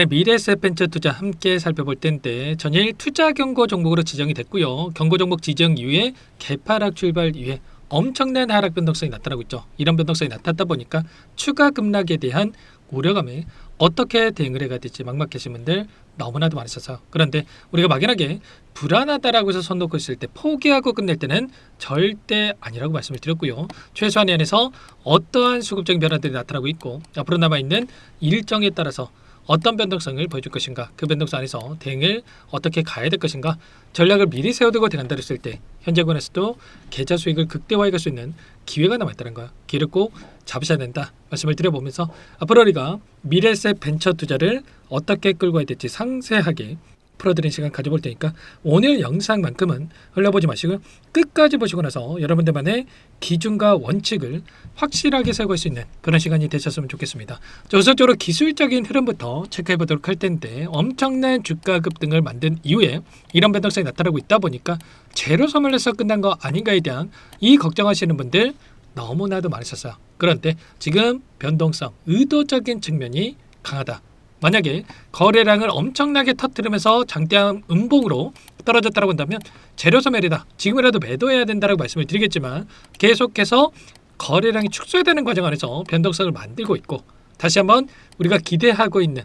미래에셋 벤처 투자 함께 살펴볼 텐데 전일 투자 경고 종목으로 지정이 됐고요. 경고 종목 지정 이후에 개파락 출발 이후에 엄청난 하락 변동성이 나타나고 있죠. 이런 변동성이 나타났다 보니까 추가 급락에 대한 우려감에 어떻게 대응을 해야 될지 막막하신 분들 너무나도 많으셔서, 그런데 우리가 막연하게 불안하다라고 해서 손 놓고 있을 때 포기하고 끝낼 때는 절대 아니라고 말씀을 드렸고요. 최소한의 안에서 어떠한 수급적인 변화들이 나타나고 있고 앞으로 남아있는 일정에 따라서 어떤 변동성을 보여줄 것인가, 그 변동성 안에서 대응을 어떻게 가야 될 것인가, 전략을 미리 세워두고 대응한다 했을 때 현재 권에서도 계좌 수익을 극대화해 갈 수 있는 기회가 남아있다는 거야. 기회를 꼭 잡으셔야 된다 말씀을 드려보면서 앞으로 우리가 미래에셋 벤처 투자를 어떻게 끌고 가야 될지 상세하게 풀어드리는 시간 가져볼 테니까 오늘 영상만큼은 흘려보지 마시고 끝까지 보시고 나서 여러분들만의 기준과 원칙을 확실하게 세워갈 수 있는 그런 시간이 되셨으면 좋겠습니다. 자, 우선적으로 기술적인 흐름부터 체크해 보도록 할 텐데, 엄청난 주가 급등을 만든 이후에 이런 변동성이 나타나고 있다 보니까 제로 소멸해서 끝난 거 아닌가에 대한 이 걱정하시는 분들 너무나도 많으셨어요. 그런데 지금 변동성, 의도적인 측면이 강하다. 만약에 거래량을 엄청나게 터뜨리면서 장대한 음봉으로 떨어졌다고 한다면 재료소멸이다, 지금이라도 매도해야 된다고 말씀을 드리겠지만 계속해서 거래량이 축소되는 과정 안에서 변동성을 만들고 있고, 다시 한번 우리가 기대하고 있는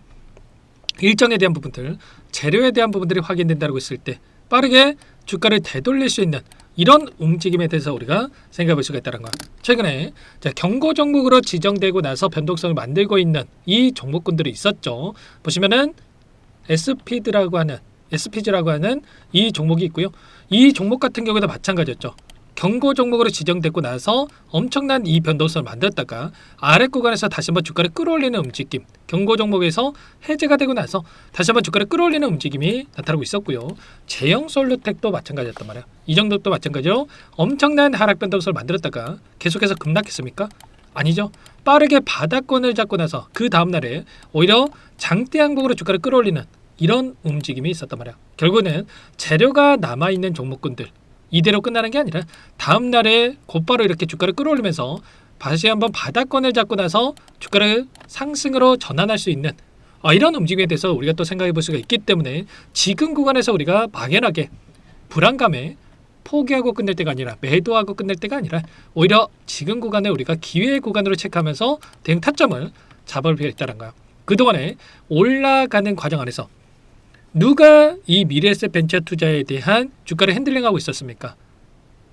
일정에 대한 부분들, 재료에 대한 부분들이 확인된다고 했을 때 빠르게 주가를 되돌릴 수 있는 이런 움직임에 대해서 우리가 생각해 볼 수가 있다는 거야. 최근에 경고 종목으로 지정되고 나서 변동성을 만들고 있는 이 종목군들이 있었죠. 보시면은 SPG라고 하는 이 종목이 있고요. 이 종목 같은 경우도 마찬가지였죠. 경고 종목으로 지정되고 나서 엄청난 이 변동성을 만들었다가 아래 구간에서 다시 한번 주가를 끌어올리는 움직임, 경고 종목에서 해제가 되고 나서 다시 한번 주가를 끌어올리는 움직임이 나타나고 있었고요. 제형솔루텍도 마찬가지였단 말이야. 이 정도도 마찬가지로 엄청난 하락 변동성을 만들었다가 계속해서 급락했습니까? 아니죠. 빠르게 바닥권을 잡고 나서 그 다음날에 오히려 장대 항복으로 주가를 끌어올리는 이런 움직임이 있었단 말이야. 결국은 재료가 남아있는 종목군들 이대로 끝나는 게 아니라 다음 날에 곧바로 이렇게 주가를 끌어올리면서 다시 한번 바닥권을 잡고 나서 주가를 상승으로 전환할 수 있는 이런 움직임에 대해서 우리가 또 생각해 볼 수가 있기 때문에 지금 구간에서 우리가 막연하게 불안감에 포기하고 끝낼 때가 아니라 매도하고 끝낼 때가 아니라 오히려 지금 구간에 우리가 기회의 구간으로 체크하면서 대응 타점을 잡을 필요가 있다는 거야. 그동안에 올라가는 과정 안에서 누가 이 미래에셋 벤처 투자에 대한 주가를 핸들링하고 있었습니까?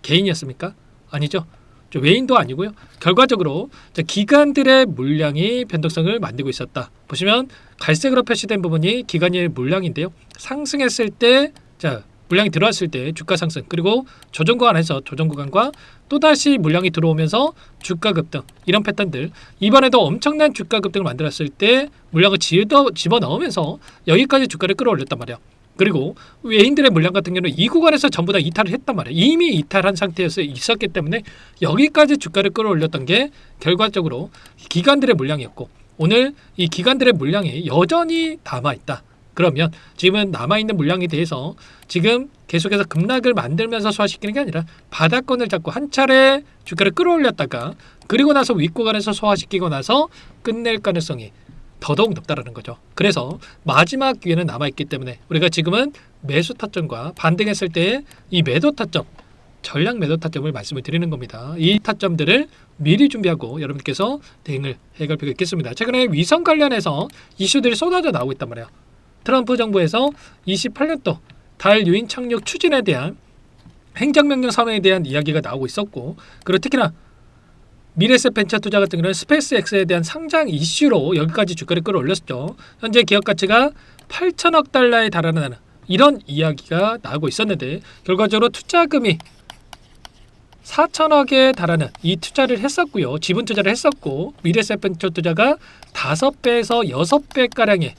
개인이었습니까? 아니죠. 외인도 아니고요. 결과적으로 기관들의 물량이 변동성을 만들고 있었다. 보시면 갈색으로 표시된 부분이 기관의 물량인데요. 상승했을 때 물량이 들어왔을 때 주가 상승, 그리고 조정 구간에서 조정 구간과 또다시 물량이 들어오면서 주가 급등, 이런 패턴들, 이번에도 엄청난 주가 급등을 만들었을 때 물량을 집어넣으면서 여기까지 주가를 끌어올렸단 말이야. 그리고 외인들의 물량 같은 경우는 이 구간에서 전부 다 이탈을 했단 말이야. 이미 이탈한 상태에서 있었기 때문에 여기까지 주가를 끌어올렸던 게 결과적으로 기관들의 물량이었고, 오늘 이 기관들의 물량이 여전히 남아있다. 그러면 지금은 남아있는 물량에 대해서 지금 계속해서 급락을 만들면서 소화시키는 게 아니라 바닥권을 잡고 한 차례 주가를 끌어올렸다가 그리고 나서 윗구간에서 소화시키고 나서 끝낼 가능성이 더더욱 높다라는 거죠. 그래서 마지막 기회는 남아있기 때문에 우리가 지금은 매수 타점과 반등했을 때 이 매도 타점, 전략 매도 타점을 말씀을 드리는 겁니다. 이 타점들을 미리 준비하고 여러분께서 대응을 해갈 필요가 있겠습니다. 최근에 위성 관련해서 이슈들이 쏟아져 나오고 있단 말이에요. 트럼프 정부에서 28년도 달 유인 착륙 추진에 대한 행정명령 서명에 대한 이야기가 나오고 있었고, 그리고 특히나 미래에셋 벤처 투자 같은 경우는 스페이스X에 대한 상장 이슈로 여기까지 주가를 끌어올렸죠. 현재 기업 가치가 8천억 달러에 달하는 이런 이야기가 나오고 있었는데 결과적으로 투자금이 4천억에 달하는 이 투자를 했었고요. 지분 투자를 했었고, 미래에셋 벤처 투자가 5배에서 6배가량의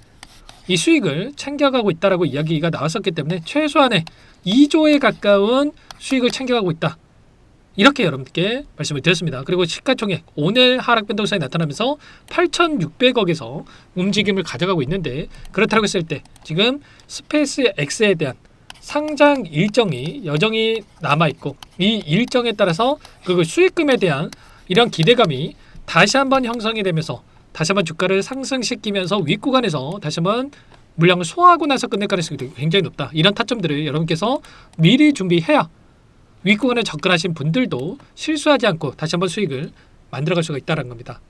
이 수익을 챙겨가고 있다라고 이야기가 나왔었기 때문에 최소한의 2조에 가까운 수익을 챙겨가고 있다. 이렇게 여러분께 말씀을 드렸습니다. 그리고 시가총액 오늘 하락 변동성이 나타나면서 8,600억에서 움직임을 가져가고 있는데, 그렇다고 했을 때 지금 스페이스X에 대한 상장 일정이 여전히 남아있고 이 일정에 따라서 그 수익금에 대한 이런 기대감이 다시 한번 형성이 되면서 다시 한번 주가를 상승시키면서 윗구간에서 다시 한번 물량을 소화하고 나서 끝낼 가능성이 굉장히 높다. 이런 타점들을 여러분께서 미리 준비해야 윗구간에 접근하신 분들도 실수하지 않고 다시 한번 수익을 만들어갈 수가 있다는 겁니다.